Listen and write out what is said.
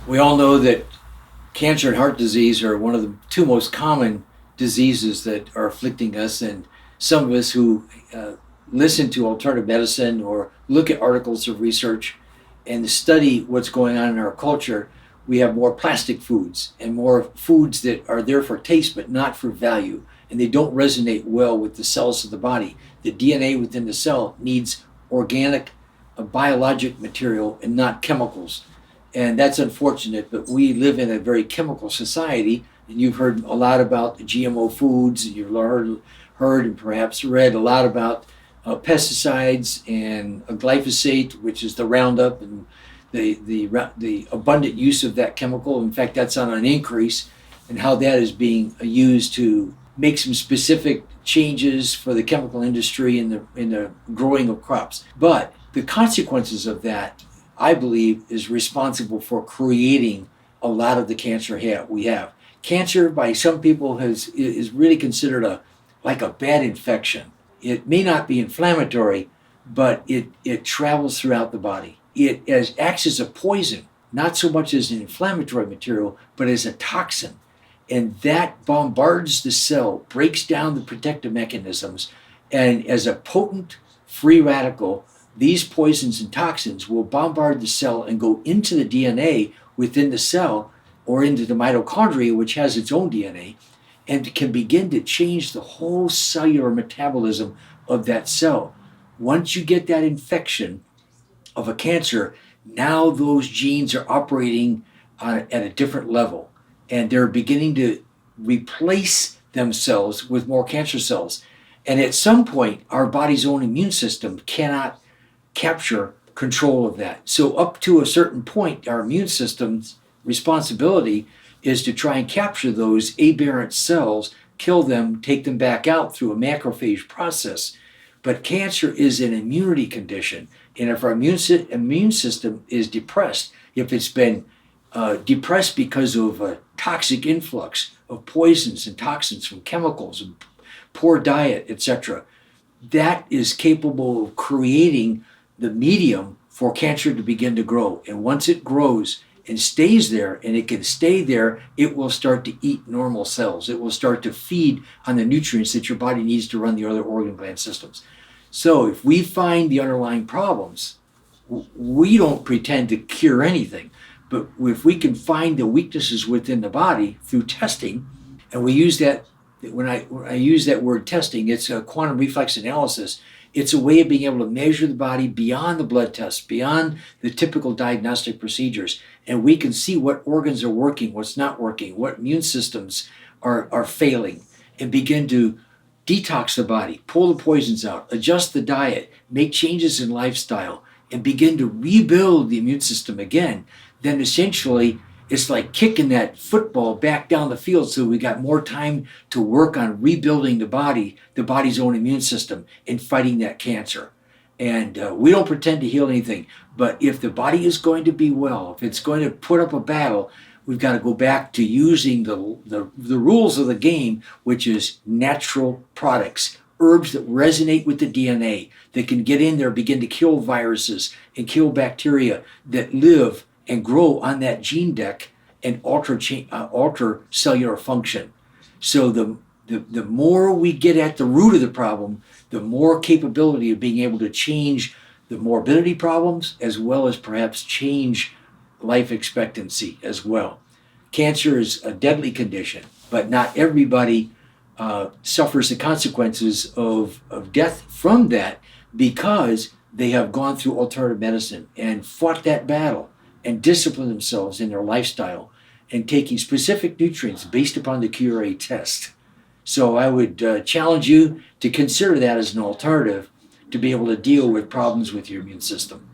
We all know that cancer and heart disease are one of the two most common diseases that are afflicting us, and some of us who listen to alternative medicine or look at articles of research and study what's going on in our culture, we have more plastic foods and more foods that are there for taste but not for value, and they don't resonate well with the cells of the body. The DNA within the cell needs organic, biologic material and not chemicals. And that's unfortunate, but we live in a very chemical society, and you've heard a lot about GMO foods, and you've heard and perhaps read a lot about pesticides and glyphosate, which is the Roundup, and the abundant use of that chemical. In fact, that's on an increase, and how that is being used to make some specific changes for the chemical industry in the growing of crops. But the consequences of that, I believe, is responsible for creating a lot of the cancer we have. Cancer, by some people, is really considered like a bad infection. It may not be inflammatory, but it travels throughout the body. It acts as a poison, not so much as an inflammatory material, but as a toxin. And that bombards the cell, breaks down the protective mechanisms, and as a potent free radical, these poisons and toxins will bombard the cell and go into the DNA within the cell or into the mitochondria, which has its own DNA, and can begin to change the whole cellular metabolism of that cell. Once you get that infection of a cancer, now those genes are operating at a different level, and they're beginning to replace themselves with more cancer cells. And at some point, our body's own immune system cannot capture control of that. So up to a certain point, our immune system's responsibility is to try and capture those aberrant cells, kill them, take them back out through a macrophage process. But cancer is an immunity condition, and if our immune system is depressed, if it's been depressed because of a toxic influx of poisons and toxins from chemicals and poor diet, etc., that is capable of creating the medium for cancer to begin to grow. And once it grows and stays there, and it can stay there, it will start to eat normal cells. It will start to feed on the nutrients that your body needs to run the other organ gland systems. So if we find the underlying problems, we don't pretend to cure anything. But if we can find the weaknesses within the body through testing, and we use that, when I use that word testing, it's a quantum reflex analysis. It's a way of being able to measure the body beyond the blood tests, beyond the typical diagnostic procedures. And we can see what organs are working, what's not working, what immune systems are failing, and begin to detox the body, pull the poisons out, adjust the diet, make changes in lifestyle, and begin to rebuild the immune system again. Then essentially, it's like kicking that football back down the field, so we got more time to work on rebuilding the body's own immune system, and fighting that cancer. And we don't pretend to heal anything, but if the body is going to be well, if it's going to put up a battle, we've got to go back to using the rules of the game, which is natural products, herbs that resonate with the DNA, that can get in there, begin to kill viruses and kill bacteria that live and grow on that gene deck and alter cellular function. So the more we get at the root of the problem, the more capability of being able to change the morbidity problems, as well as perhaps change life expectancy as well. Cancer is a deadly condition, but not everybody suffers the consequences of death from that, because they have gone through alternative medicine and fought that battle and disciplined themselves in their lifestyle and taking specific nutrients based upon the QRA test. So I would challenge you to consider that as an alternative to be able to deal with problems with your immune system.